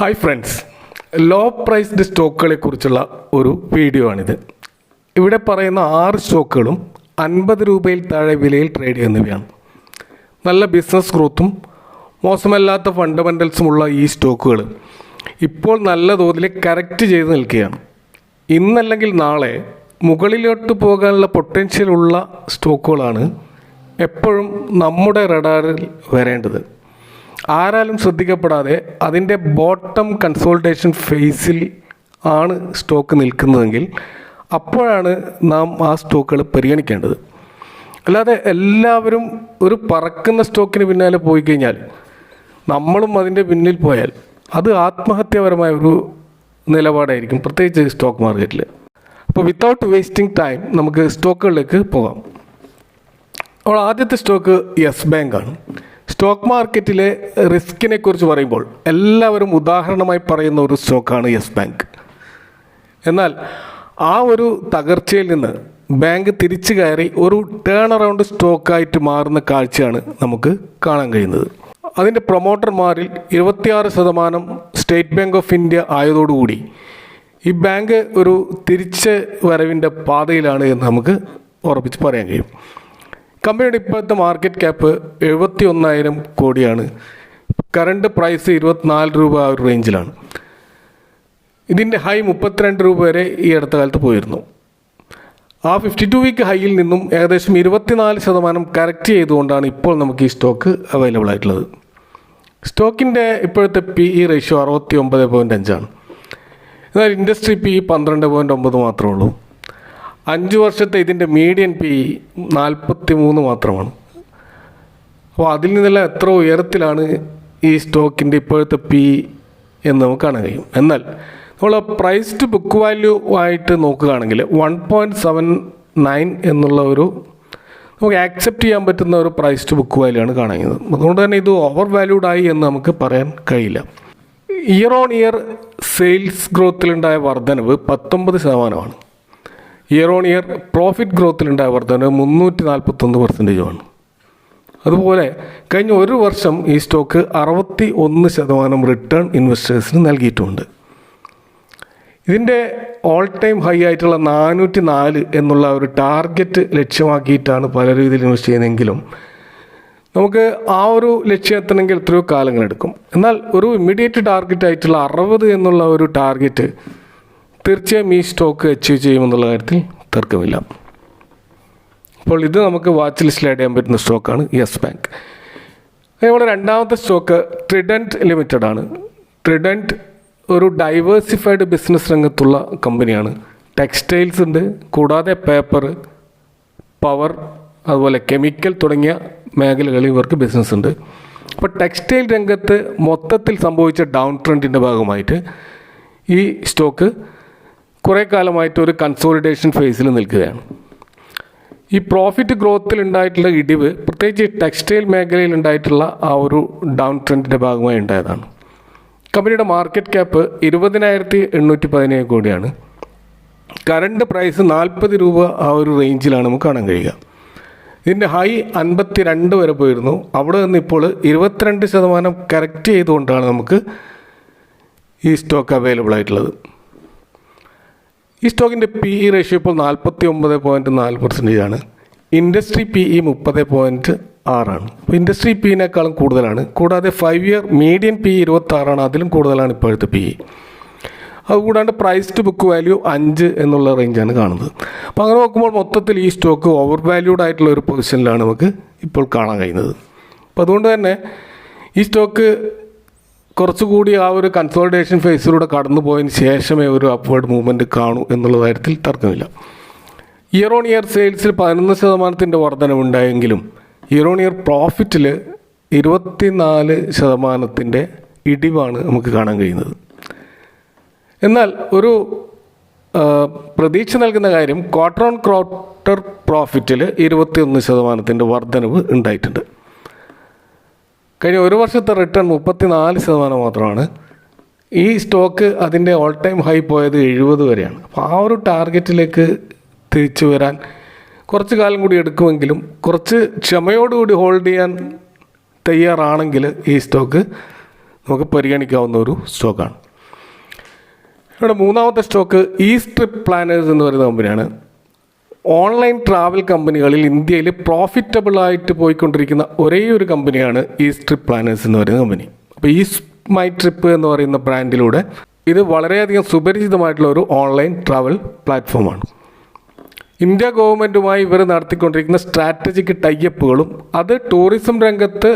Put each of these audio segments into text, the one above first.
Hi friends, law priced സ്റ്റോക്കുകളെ കുറിച്ചുള്ള ഒരു video ആണിത്. ഇവിടെ പറയുന്ന 6 സ്റ്റോക്കുകളും 50 രൂപയിൽ താഴെ വിലയിൽ ട്രേഡ് ചെയ്യുന്നവയാണ്. നല്ല ബിസിനസ് ഗ്രോത്തും മോശമല്ലാത്ത ഫണ്ടമെൻ്റൽസുമുള്ള ഈ സ്റ്റോക്കുകൾ ഇപ്പോൾ നല്ല തോതിൽ കറക്റ്റ് ചെയ്ത് നിൽക്കുകയാണ്. ഇന്നല്ലെങ്കിൽ നാളെ മുകളിലോട്ട് പോകാനുള്ള പൊട്ടൻഷ്യലുള്ള സ്റ്റോക്കുകളാണ് എപ്പോഴും നമ്മുടെ റഡാറിൽ വരേണ്ടത്. ആരാലും ശ്രദ്ധിക്കപ്പെടാതെ അതിൻ്റെ ബോട്ടം കൺസോൾട്ടേഷൻ ഫേസിൽ ആണ് സ്റ്റോക്ക് നിൽക്കുന്നതെങ്കിൽ അപ്പോഴാണ് നാം ആ സ്റ്റോക്കുകൾ പരിഗണിക്കേണ്ടത്. അല്ലാതെ എല്ലാവരും ഒരു പറക്കുന്ന സ്റ്റോക്കിന് പിന്നാലെ പോയി കഴിഞ്ഞാൽ നമ്മളും അതിൻ്റെ പിന്നിൽ പോയാൽ അത് ആത്മഹത്യാപരമായ ഒരു നിലപാടായിരിക്കും, പ്രത്യേകിച്ച് സ്റ്റോക്ക് മാർക്കറ്റിൽ. അപ്പോൾ വിത്തൗട്ട് വേസ്റ്റിംഗ് ടൈം നമുക്ക് സ്റ്റോക്കുകളിലേക്ക് പോകാം. അപ്പോൾ ആദ്യത്തെ സ്റ്റോക്ക് യെസ് ബാങ്ക് ആണ്. സ്റ്റോക്ക് മാർക്കറ്റിലെ റിസ്കിനെ കുറിച്ച് പറയുമ്പോൾ എല്ലാവരും ഉദാഹരണമായി പറയുന്ന ഒരു സ്റ്റോക്കാണ് യെസ് ബാങ്ക്. എന്നാൽ ആ ഒരു തകർച്ചയിൽ നിന്ന് ബാങ്ക് തിരിച്ചു കയറി ഒരു ടേൺ അറൗണ്ട് സ്റ്റോക്കായിട്ട് മാറുന്ന കാഴ്ചയാണ് നമുക്ക് കാണാൻ കഴിയുന്നത്. അതിൻ്റെ പ്രൊമോട്ടർമാരിൽ 26% സ്റ്റേറ്റ് ബാങ്ക് ഓഫ് ഇന്ത്യ ആയതോടുകൂടി ഈ ബാങ്ക് ഒരു തിരിച്ച് വരവിൻ്റെ പാതയിലാണ് എന്ന് നമുക്ക് ഉറപ്പിച്ച് പറയാൻ കഴിയും. കമ്പനിയുടെ ഇപ്പോഴത്തെ മാർക്കറ്റ് ക്യാപ്പ് 71,000 കോടിയാണ്. കറണ്ട് പ്രൈസ് 24 രൂപ ആ ഒരു റേഞ്ചിലാണ്. ഇതിൻ്റെ ഹൈ 32 രൂപ വരെ ഈ അടുത്ത കാലത്ത് പോയിരുന്നു. ആ 52 വീക്ക് ഹൈയിൽ നിന്നും ഏകദേശം 24% കറക്റ്റ് ചെയ്തുകൊണ്ടാണ് ഇപ്പോൾ നമുക്ക് ഈ സ്റ്റോക്ക് അവൈലബിൾ ആയിട്ടുള്ളത്. സ്റ്റോക്കിൻ്റെ ഇപ്പോഴത്തെ PE റേഷ്യോ 69.5 ആണ്. എന്നാൽ ഇൻഡസ്ട്രി PE 12.9 മാത്രമേ ഉള്ളൂ. 5 വർഷത്തെ ഇതിൻ്റെ മീഡിയൻ PE 43 മാത്രമാണ്. അപ്പോൾ അതിൽ നിന്നെല്ലാം എത്ര ഉയരത്തിലാണ് ഈ സ്റ്റോക്കിൻ്റെ ഇപ്പോഴത്തെ PE എന്ന് നമുക്ക് കാണാൻ കഴിയും. എന്നാൽ നമ്മൾ പ്രൈസ് ടു ബുക്ക് വാല്യൂ ആയിട്ട് നോക്കുകയാണെങ്കിൽ 1.79 എന്നുള്ള ഒരു നമുക്ക് ആക്സെപ്റ്റ് ചെയ്യാൻ പറ്റുന്ന ഒരു പ്രൈസ് ടു ബുക്ക് വാല്യൂ ആണ് കാണുന്നത്. അതുകൊണ്ട് തന്നെ ഇത് ഓവർ വാല്യൂഡ് ആയി എന്ന് നമുക്ക് പറയാൻ കഴിയില്ല. ഇയർ ഓൺ ഇയർ സെയിൽസ് ഗ്രോത്തിലുണ്ടായ വർധനവ് 19%. ഇയർ ഓൺ ഇയർ പ്രോഫിറ്റ് ഗ്രോത്തിലുണ്ടായ വർധനവ് 341%. അതുപോലെ കഴിഞ്ഞ ഒരു വർഷം ഈ സ്റ്റോക്ക് 61% റിട്ടേൺ ഇൻവെസ്റ്റേഴ്സിന് നൽകിയിട്ടുമുണ്ട്. ഇതിൻ്റെ ഓൾ ടൈം ഹൈ ആയിട്ടുള്ള 404 എന്നുള്ള ഒരു ടാർഗറ്റ് ലക്ഷ്യമാക്കിയിട്ടാണ് പല രീതിയിൽ ഇൻവെസ്റ്റ് ചെയ്യുന്നതെങ്കിലും നമുക്ക് ആ ഒരു ലക്ഷ്യം എത്തണമെങ്കിൽ എത്രയോ കാലങ്ങളെടുക്കും. എന്നാൽ ഒരു ഇമ്മീഡിയറ്റ് ടാർഗറ്റ് ആയിട്ടുള്ള 60 എന്നുള്ള ഒരു ടാർഗറ്റ് തീർച്ചയായും ഈ സ്റ്റോക്ക് അച്ചീവ് ചെയ്യുമെന്നുള്ള കാര്യത്തിൽ തർക്കമില്ല. അപ്പോൾ ഇത് നമുക്ക് വാച്ച് ലിസ്റ്റിൽ ആഡ് ചെയ്യാൻ പറ്റുന്ന സ്റ്റോക്കാണ് യെസ് ബാങ്ക്. അതേപോലെ രണ്ടാമത്തെ സ്റ്റോക്ക് ട്രിഡൻറ്റ് ലിമിറ്റഡ് ആണ്. ട്രിഡൻറ്റ് ഒരു ഡൈവേഴ്സിഫൈഡ് ബിസിനസ് രംഗത്തുള്ള കമ്പനിയാണ്. ടെക്സ്റ്റൈൽസ് ഉണ്ട്, കൂടാതെ പേപ്പർ, പവർ, അതുപോലെ കെമിക്കൽ തുടങ്ങിയ മേഖലകളിൽ ഇവർക്ക് ബിസിനസ് ഉണ്ട്. അപ്പോൾ ടെക്സ്റ്റൈൽ രംഗത്ത് മൊത്തത്തിൽ സംഭവിച്ച ഡൗൺ ട്രെൻഡിൻ്റെ ഭാഗമായിട്ട് ഈ സ്റ്റോക്ക് കുറേ കാലമായിട്ട് ഒരു കൺസോളിഡേഷൻ ഫേസിൽ നിൽക്കുകയാണ്. ഈ പ്രോഫിറ്റ് ഗ്രോത്തിൽ ഉണ്ടായിട്ടുള്ള ഇടിവ് പ്രത്യേകിച്ച് ടെക്സ്റ്റൈൽ മേഖലയിൽ ഉണ്ടായിട്ടുള്ള ആ ഒരു ഡൗൺ ട്രെൻഡിൻ്റെ ഭാഗമായി ഉണ്ടായതാണ്. കമ്പനിയുടെ മാർക്കറ്റ് ക്യാപ്പ് 20,817 കോടിയാണ്. കറണ്ട് പ്രൈസ് 40 രൂപ ആ ഒരു റേഞ്ചിലാണ് നമുക്ക് കാണാൻ കഴിയുക. ഇതിൻ്റെ ഹൈ 52 വരെ പോയിരുന്നു. അവിടെ നിന്ന് ഇപ്പോൾ 22% കറക്റ്റ് ചെയ്തുകൊണ്ടാണ് നമുക്ക് ഈ സ്റ്റോക്ക് അവൈലബിൾ ആയിട്ടുള്ളത്. ഈ സ്റ്റോക്കിൻ്റെ PE റേഷ്യോ ഇപ്പോൾ 49.4% ആണ്. ഇൻഡസ്ട്രി PE 30.6 ആണ്. അപ്പോൾ ഇൻഡസ്ട്രി PEനേക്കാളും കൂടുതലാണ്. കൂടാതെ 5 ഇയർ മീഡിയൻ PE 26 ആണ്. അതിലും കൂടുതലാണ് ഇപ്പോഴത്തെ PE. അതുകൂടാണ്ട് പ്രൈസ് ടു ബുക്ക് വാല്യൂ 5 എന്നുള്ള റേഞ്ചാണ് കാണുന്നത്. അപ്പോൾ അങ്ങനെ നോക്കുമ്പോൾ മൊത്തത്തിൽ ഈ സ്റ്റോക്ക് ഓവർ വാല്യൂഡ് ആയിട്ടുള്ള ഒരു പൊസിഷനിലാണ് നമുക്ക് ഇപ്പോൾ കാണാൻ കഴിയുന്നത്. അപ്പോൾ അതുകൊണ്ട് തന്നെ ഈ സ്റ്റോക്ക് കുറച്ചുകൂടി ആ ഒരു കൺസോളിഡേഷൻ ഫേസിലൂടെ കടന്നു പോയതിന് ശേഷമേ ഒരു അപ്വേർഡ് മൂവ്മെൻറ്റ് കാണൂ എന്നുള്ള കാര്യത്തിൽ തർക്കമില്ല. ഇയർ ഓൺ ഇയർ സെയിൽസിൽ 11% വർധനവുണ്ടായെങ്കിലും ഇയർ ഓൺ ഇയർ പ്രോഫിറ്റിൽ 24% ഇടിവാണ് നമുക്ക് കാണാൻ കഴിയുന്നത്. എന്നാൽ ഒരു പ്രതീക്ഷ നൽകുന്ന കാര്യം ക്വാർട്ടർ ഓൺ ക്വാർട്ടർ പ്രോഫിറ്റിൽ 21% വർധനവ് ഉണ്ടായിട്ടുണ്ട്. കഴിഞ്ഞ ഒരു വർഷത്തെ റിട്ടേൺ 34% മാത്രമാണ്. ഈ സ്റ്റോക്ക് അതിൻ്റെ ഓൾ ടൈം ഹൈ പോയത് 70 വരെയാണ്. അപ്പോൾ ആ ഒരു ടാർഗറ്റിലേക്ക് തിരിച്ചു വരാൻ കുറച്ച് കാലം കൂടി എടുക്കുമെങ്കിലും കുറച്ച് ക്ഷമയോടുകൂടി ഹോൾഡ് ചെയ്യാൻ തയ്യാറാണെങ്കിൽ ഈ സ്റ്റോക്ക് നമുക്ക് പരിഗണിക്കാവുന്ന ഒരു സ്റ്റോക്കാണ്. ഇവിടെ മൂന്നാമത്തെ സ്റ്റോക്ക് ഈസ്റ്റ് ട്രിപ്പ് പ്ലാനേഴ്സ് എന്ന് പറയുന്ന കമ്പനിയാണ്. ഓൺലൈൻ ട്രാവൽ കമ്പനികളിൽ ഇന്ത്യയിൽ പ്രോഫിറ്റബിളായിട്ട് പോയിക്കൊണ്ടിരിക്കുന്ന ഒരേ ഒരു കമ്പനിയാണ് ഈസ്റ്റ് ട്രിപ്പ് പ്ലാനേഴ്സ് എന്ന് പറയുന്ന കമ്പനി. അപ്പോൾ ഈസ്റ്റ് മൈ ട്രിപ്പ് എന്ന് പറയുന്ന ബ്രാൻഡിലൂടെ ഇത് വളരെയധികം സുപരിചിതമായിട്ടുള്ള ഒരു ഓൺലൈൻ ട്രാവൽ പ്ലാറ്റ്ഫോമാണ്. ഇന്ത്യ ഗവൺമെൻറ്റുമായി ഇവർ നടത്തിക്കൊണ്ടിരിക്കുന്ന സ്ട്രാറ്റജിക് ടൈഅപ്പുകളും അത് ടൂറിസം രംഗത്ത്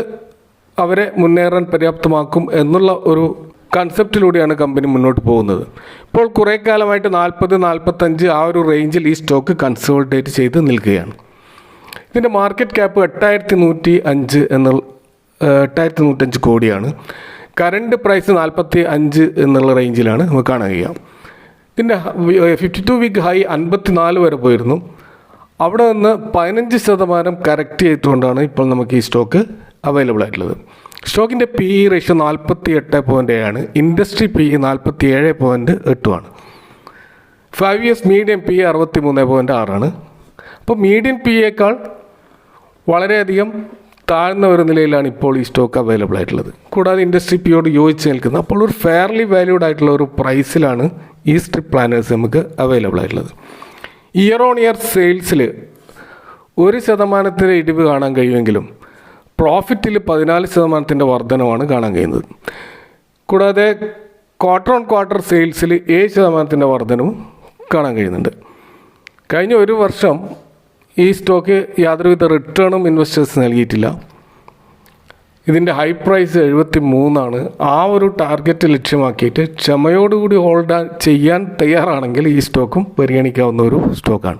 അവരെ മുന്നേറാൻ പര്യാപ്തമാക്കും എന്നുള്ള ഒരു കൺസെപ്റ്റിലൂടെയാണ് കമ്പനി മുന്നോട്ട് പോകുന്നത്. ഇപ്പോൾ കുറേ കാലമായിട്ട് 40-45 ആ ഒരു റേഞ്ചിൽ ഈ സ്റ്റോക്ക് കൺസോളിഡേറ്റ് ചെയ്ത് നിൽക്കുകയാണ്. ഇതിൻ്റെ മാർക്കറ്റ് ക്യാപ്പ് 8,105 കോടിയാണ്. കറണ്ട് പ്രൈസ് 45 എന്നുള്ള റേഞ്ചിലാണ് നമുക്ക് കാണാൻ കഴിയുക. ഇതിൻ്റെ 52 വീക്ക് ഹൈ 54 വരെ പോയിരുന്നു. അവിടെ നിന്ന് 15% കറക്റ്റ് ചെയ്തുകൊണ്ടാണ് ഇപ്പോൾ നമുക്ക് ഈ സ്റ്റോക്ക് അവൈലബിൾ ആയിട്ടുള്ളത്. സ്റ്റോക്കിൻ്റെ PE ratio 48.7 industry PE 47.8 5 years medium PE 63.6 അപ്പോൾ മീഡിയം PEയേക്കാൾ വളരെയധികം താഴ്ന്ന ഒരു നിലയിലാണ് ഇപ്പോൾ ഈ സ്റ്റോക്ക് അവൈലബിൾ ആയിട്ടുള്ളത്. കൂടാതെ ഇൻഡസ്ട്രി PEയോട് യോജിച്ച് നിൽക്കുന്നത്. അപ്പോൾ ഒരു ഫെയർലി വാല്യൂഡ് ആയിട്ടുള്ള ഒരു പ്രൈസിലാണ് ഈ സ്ട്രിപ്പ് പ്ലാനേഴ്സ് നമുക്ക് അവൈലബിൾ ആയിട്ടുള്ളത്. ഇയർ ഓൺ ഇയർ സെയിൽസിൽ 1% ഇടിവ് കാണാൻ കഴിയുമെങ്കിലും പ്രോഫിറ്റിൽ 14% വർധനമാണ് കാണാൻ കഴിയുന്നത്. കൂടാതെ ക്വാർട്ടർ ഓൺ ക്വാർട്ടർ സെയിൽസിൽ 7% വർധനവും കാണാൻ കഴിയുന്നുണ്ട്. കഴിഞ്ഞ ഒരു വർഷം ഈ സ്റ്റോക്ക് യാതൊരുവിധ റിട്ടേണും ഇൻവെസ്റ്റേഴ്സ് നൽകിയിട്ടില്ല. ഇതിൻ്റെ ഹൈ പ്രൈസ് 73 ആ ഒരു ടാർഗറ്റ് ലക്ഷ്യമാക്കിയിട്ട് ക്ഷമയോടുകൂടി ഹോൾഡ് ചെയ്യാൻ തയ്യാറാണെങ്കിൽ ഈ സ്റ്റോക്കും പരിഗണിക്കാവുന്ന ഒരു സ്റ്റോക്കാണ്.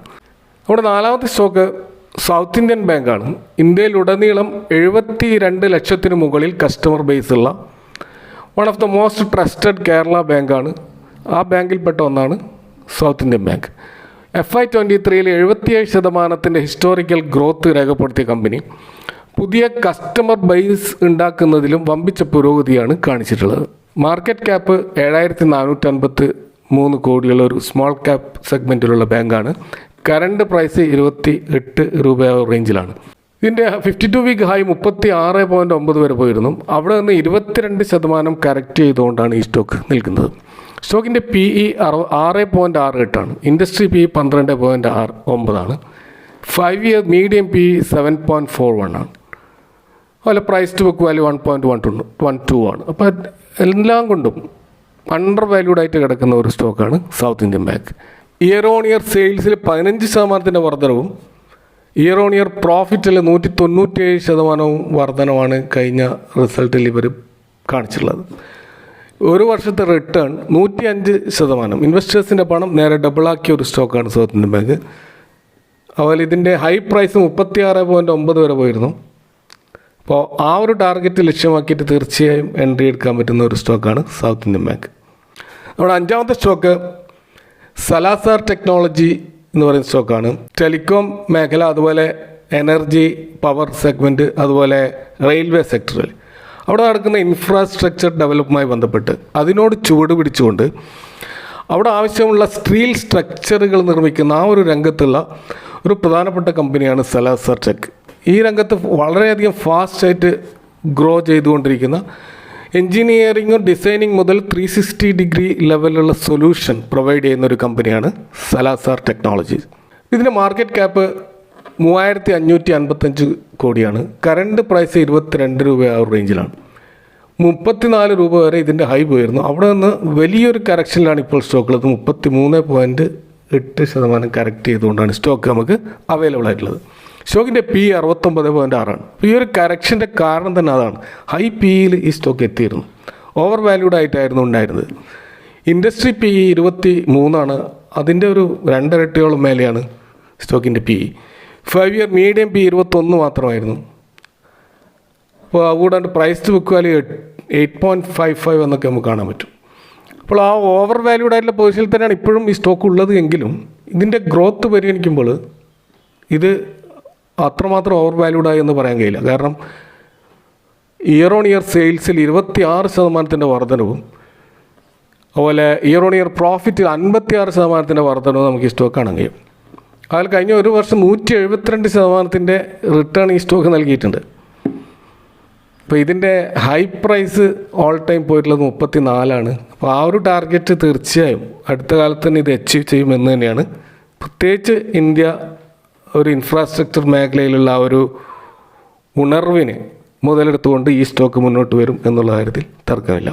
അവിടെ നാലാമത്തെ സ്റ്റോക്ക് സൗത്ത് ഇന്ത്യൻ ബാങ്കാണ്. ഇന്ത്യയിലുടനീളം 72 ലക്ഷത്തിന് മുകളിൽ കസ്റ്റമർ ബേസുള്ള one of the most trusted Kerala ബാങ്കാണ്. ആ ബാങ്കിൽപ്പെട്ട ഒന്നാണ് South Indian Bank. FY23 77% historical growth രേഖപ്പെടുത്തിയ കമ്പനി പുതിയ കസ്റ്റമർ ബേസ് ഉണ്ടാക്കുന്നതിലും വമ്പിച്ച പുരോഗതിയാണ് കാണിച്ചിട്ടുള്ളത്. മാർക്കറ്റ് ക്യാപ്പ് 7453 കോടിയുള്ള ഒരു സ്മോൾ ക്യാപ്പ് സെഗ്മെൻറ്റിലുള്ള ബാങ്കാണ്. കറണ്ട് പ്രൈസ് 28 രൂപ റേഞ്ചിലാണ്. ഇതിൻ്റെ 52 വീക്ക് ഹൈ 36.9 വരെ പോയിരുന്നു. അവിടെ നിന്ന് 22% കറക്റ്റ് ചെയ്തുകൊണ്ടാണ് ഈ സ്റ്റോക്ക് നിൽക്കുന്നത്. സ്റ്റോക്കിൻ്റെ PE 6.68 industry PE 12.9 5 year medium PE 7.41 അതുപോലെ പ്രൈസ് ടു ബുക്ക് വാല്യൂ 1.12 അപ്പോൾ എല്ലാം കൊണ്ടും അണ്ടർ വാല്യൂഡ് ആയിട്ട് കിടക്കുന്ന ഒരു സ്റ്റോക്കാണ് South Indian Bank. Year on year സെയിൽസിൽ 15% വർധനവും ഇയർ ഓൺ ഇയർ പ്രോഫിറ്റിൽ 197% വർധനമാണ് കഴിഞ്ഞ റിസൾട്ടിൽ ഇവർ കാണിച്ചിട്ടുള്ളത്. ഒരു വർഷത്തെ റിട്ടേൺ 105%. ഇൻവെസ്റ്റേഴ്സിൻ്റെ പണം നേരെ ഡബിളാക്കിയ ഒരു സ്റ്റോക്കാണ് സൗത്ത് ഇന്ത്യൻ ബാങ്ക്. അതുപോലെ ഇതിൻ്റെ ഹൈ പ്രൈസ് 36.9 വരെ പോയിരുന്നു. അപ്പോൾ ആ ഒരു ടാർഗറ്റ് ലക്ഷ്യമാക്കിയിട്ട് തീർച്ചയായും എൻട്രി എടുക്കാൻ പറ്റുന്ന ഒരു സ്റ്റോക്കാണ് സൗത്ത് ഇന്ത്യൻ ബാങ്ക്. നമ്മുടെ അഞ്ചാമത്തെ സ്റ്റോക്ക് സലാസാർ ടെക്നോളജി എന്ന് പറയുന്ന സ്റ്റോക്കാണ്. ടെലികോം മേഖല, അതുപോലെ എനർജി പവർ സെഗ്മെൻറ്റ്, അതുപോലെ റെയിൽവേ സെക്ടറിൽ അവിടെ നടക്കുന്ന ഇൻഫ്രാസ്ട്രക്ചർ ഡെവലപ്മെൻറ്റുമായി ബന്ധപ്പെട്ട് അതിനോട് ചുവട് പിടിച്ചുകൊണ്ട് അവിടെ ആവശ്യമുള്ള സ്റ്റീൽ സ്ട്രക്ചറുകൾ നിർമ്മിക്കുന്ന ആ ഒരു രംഗത്തുള്ള ഒരു പ്രധാനപ്പെട്ട കമ്പനിയാണ് സലാസാർ ടെക്. ഈ രംഗത്ത് വളരെയധികം ഫാസ്റ്റായിട്ട് ഗ്രോ ചെയ്തുകൊണ്ടിരിക്കുന്ന എൻജിനീയറിങ്ങും ഡിസൈനിങ് മുതൽ 360 ഡിഗ്രി ലെവലുള്ള സൊല്യൂഷൻ പ്രൊവൈഡ് ചെയ്യുന്ന ഒരു കമ്പനിയാണ് സലാസാർ ടെക്നോളജീസ്. ഇതിൻ്റെ മാർക്കറ്റ് ക്യാപ്പ് 3555 കോടിയാണ്. കറണ്ട് പ്രൈസ് 22 രൂപ ആ റേഞ്ചിലാണ്. 34 രൂപ വരെ ഇതിൻ്റെ ഹൈ പോയിരുന്നു. അവിടെ നിന്ന് വലിയൊരു കറക്ഷനിലാണ് ഇപ്പോൾ സ്റ്റോക്കുള്ളത്. 33.8% കറക്റ്റ് ചെയ്തുകൊണ്ടാണ് സ്റ്റോക്ക് നമുക്ക് അവൈലബിൾ ആയിട്ടുള്ളത്. സ്റ്റോക്കിൻ്റെ PE 69.6 ഈ ഒരു കറക്ഷൻ്റെ കാരണം തന്നെ അതാണ്. ഹൈ PEയിൽ ഈ സ്റ്റോക്ക് എത്തിയിരുന്നു. ഓവർ വാല്യൂഡ് ആയിട്ടായിരുന്നു ഉണ്ടായിരുന്നത്. ഇൻഡസ്ട്രി PE 23 അതിൻ്റെ ഒരു 2 ഇരട്ടിയോളം മേലെയാണ് സ്റ്റോക്കിൻ്റെ PE. 5 ഇയർ മീഡിയം PE 21 മാത്രമായിരുന്നു. അപ്പോൾ അതുകൂടാണ്ട് പ്രൈസ് ടു ബുക്ക് വാല്യൂ 8.55 എന്നൊക്കെ നമുക്ക് കാണാൻ പറ്റും. അപ്പോൾ ആ ഓവർ വാല്യൂഡ് ആയിട്ടുള്ള പൊസിഷനിൽ തന്നെയാണ് ഇപ്പോഴും ഈ സ്റ്റോക്ക് ഉള്ളത്. എങ്കിലും ഇതിൻ്റെ ഗ്രോത്ത് പരിഗണിക്കുമ്പോൾ ഇത് അത്രമാത്രം ഓവർ വാല്യൂഡായി എന്ന് പറയാൻ കഴിയില്ല. കാരണം ഇയർ ഓൺ ഇയർ സെയിൽസിൽ 26% വർധനവും അതുപോലെ ഇയർ ഓൺ ഇയർ പ്രോഫിറ്റിൽ 56% വർധനവും നമുക്ക് ഈ സ്റ്റോക്ക് കാണാൻ കഴിയും. അതിൽ കഴിഞ്ഞ ഒരു വർഷം 172% റിട്ടേൺ ഈ സ്റ്റോക്ക് നൽകിയിട്ടുണ്ട്. അപ്പോൾ ഇതിൻ്റെ ഹൈ പ്രൈസ് ഓൾ ടൈം പോയിട്ടുള്ളത് 34. അപ്പോൾ ആ ഒരു ടാർഗറ്റ് തീർച്ചയായും അടുത്ത കാലത്ത് തന്നെ ഇത് അച്ചീവ് ചെയ്യുമെന്ന് തന്നെയാണ്. പ്രത്യേകിച്ച് ഇന്ത്യ ഒരു ഇൻഫ്രാസ്ട്രക്ചർ മേഖലയിലുള്ള ആ ഒരു ഉണർവിനെ മുതലെടുത്തുകൊണ്ട് ഈ സ്റ്റോക്ക് മുന്നോട്ട് വരും എന്നുള്ള കാര്യത്തിൽ തർക്കമില്ല.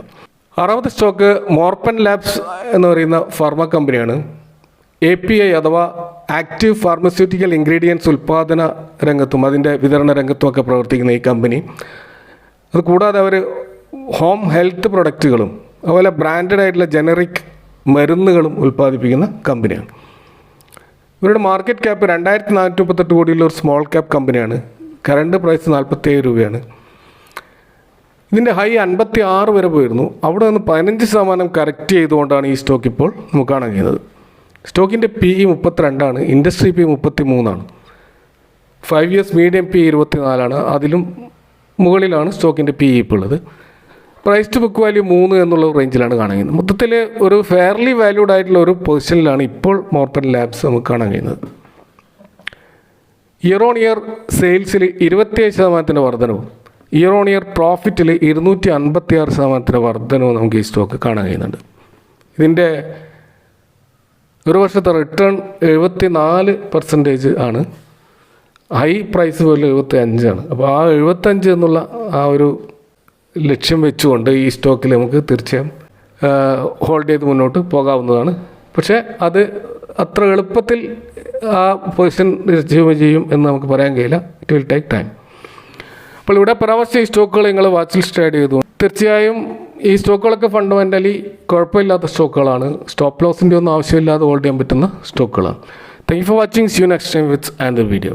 6ാമത്തെ സ്റ്റോക്ക് മോർപ്പൻ ലാബ്സ് എന്ന് പറയുന്ന ഫാർമ കമ്പനിയാണ്. API അഥവാ ആക്റ്റീവ് ഫാർമസ്യൂട്ടിക്കൽ ഇൻഗ്രീഡിയൻസ് ഉൽപ്പാദന രംഗത്തും അതിൻ്റെ വിതരണ രംഗത്തുമൊക്കെ പ്രവർത്തിക്കുന്ന ഈ കമ്പനി, അത് കൂടാതെ അവർ ഹോം ഹെൽത്ത് പ്രൊഡക്റ്റുകളും അതുപോലെ ബ്രാൻഡഡ് ആയിട്ടുള്ള ജനറിക് മരുന്നുകളും ഉൽപ്പാദിപ്പിക്കുന്ന കമ്പനിയാണ്. ഇവരുടെ മാർക്കറ്റ് ക്യാപ്പ് 2438 കോടിയുള്ള ഒരു സ്മോൾ ക്യാപ്പ് കമ്പനിയാണ്. കറണ്ട് പ്രൈസ് 47 രൂപയാണ്. ഇതിൻ്റെ ഹൈ 56 വരെ പോയിരുന്നു. അവിടെ നിന്ന് 15% കറക്റ്റ് ചെയ്തുകൊണ്ടാണ് ഈ സ്റ്റോക്ക് ഇപ്പോൾ നമുക്ക് കാണാൻ കഴിയുന്നത്. സ്റ്റോക്കിൻ്റെ PE 32, industry PE 33, 5 years medium PE 24, അതിലും മുകളിലാണ് സ്റ്റോക്കിൻ്റെ PE ഇപ്പോൾ ഉള്ളത്. പ്രൈസ് ടു ബുക്ക് വാല്യൂ 3 എന്നുള്ള റേഞ്ചിലാണ് കാണാൻ കഴിയുന്നത്. മൊത്തത്തിൽ ഒരു ഫെയർലി വാല്യൂഡ് ആയിട്ടുള്ള ഒരു പൊസിഷനിലാണ് ഇപ്പോൾ മോർപ്പൻ ലാബ്സ് നമുക്ക് കാണാൻ കഴിയുന്നത്. ഇയർ ഓൺ ഇയർ സെയിൽസിൽ 27% വർധനവും ഇയർ ഓൺ ഇയർ പ്രോഫിറ്റിൽ 256% വർധനവും നമുക്ക് ഈ സ്റ്റോക്ക് കാണാൻ കഴിയുന്നുണ്ട്. ഒരു വർഷത്തെ റിട്ടേൺ 74% ആണ്. ഹൈ പ്രൈസ് പോലെ 75 അപ്പോൾ ആ 75 എന്നുള്ള ആ ഒരു ലക്ഷ്യം വെച്ചുകൊണ്ട് ഈ സ്റ്റോക്കിൽ നമുക്ക് തീർച്ചയായും ഹോൾഡ് ചെയ്ത് മുന്നോട്ട് പോകാവുന്നതാണ്. പക്ഷേ അത് അത്ര എളുപ്പത്തിൽ ആ പൊസിഷൻ അച്ചീവ് ചെയ്യും എന്ന് നമുക്ക് പറയാൻ കഴിയില്ല. It will take time. അപ്പോൾ ഇവിടെ പരാമർശിച്ച ഈ സ്റ്റോക്കുകൾ നിങ്ങൾ വാച്ചിൽ സ്റ്റഡി ചെയ്തു. തീർച്ചയായും ഈ സ്റ്റോക്കുകളൊക്കെ ഫണ്ടമെൻ്റലി കുഴപ്പമില്ലാത്ത സ്റ്റോക്കുകളാണ്. സ്റ്റോപ്പ് ലോസിൻ്റെ ഒന്നും ആവശ്യമില്ലാതെ ഹോൾഡ് ചെയ്യാൻ പറ്റുന്ന സ്റ്റോക്കുകളാണ്. Thank you for watching. See you next time with another video.